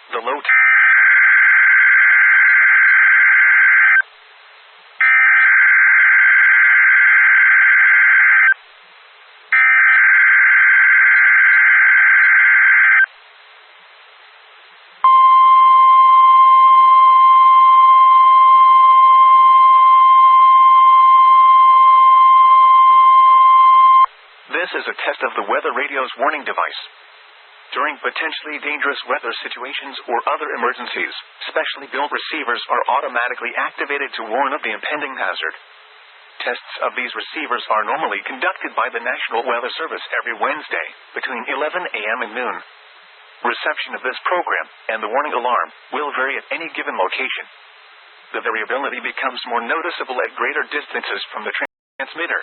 The low This is a test of the weather radio's warning device. During potentially dangerous weather situations or other emergencies, specially built receivers are automatically activated to warn of the impending hazard. Tests of these receivers are normally conducted by the National Weather Service every Wednesday, between 11 a.m. and noon. Reception of this program, and the warning alarm, will vary at any given location. The variability becomes more noticeable at greater distances from the transmitter.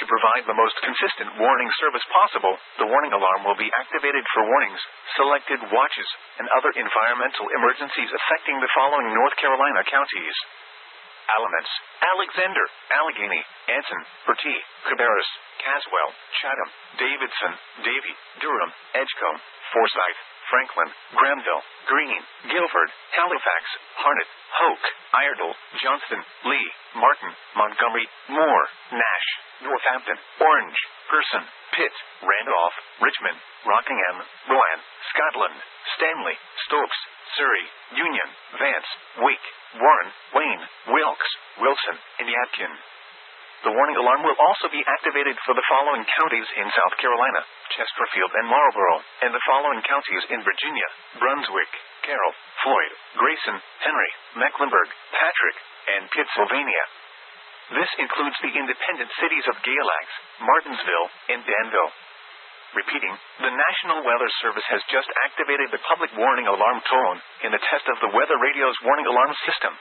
To provide the most consistent warning service possible, the warning alarm will be activated for warnings, selected watches, and other environmental emergencies affecting the following North Carolina counties: Alamance, Alexander, Allegheny, Anson, Bertie, Cabarrus, Caswell, Chatham, Davidson, Davie, Durham, Edgecombe, Forsyth, Franklin, Granville, Greene, Guilford, Halifax, Harnett, Hoke, Iredell, Johnston, Lee, Martin, Montgomery, Moore, Nash, Northampton, Orange, Person, Pitt, Randolph, Richmond, Rockingham, Rowan, Scotland, Stanley, Stokes, Surrey, Union, Vance, Wake, Warren, Wayne, Wilkes, Wilson, and Yadkin. The warning alarm will also be activated for the following counties in South Carolina: Chesterfield and Marlborough, and the following counties in Virginia: Brunswick, Carroll, Floyd, Grayson, Henry, Mecklenburg, Patrick, and Pittsylvania. This includes the independent cities of Galax, Martinsville, and Danville. Repeating, the National Weather Service has just activated the public warning alarm tone in the test of the weather radio's warning alarm system.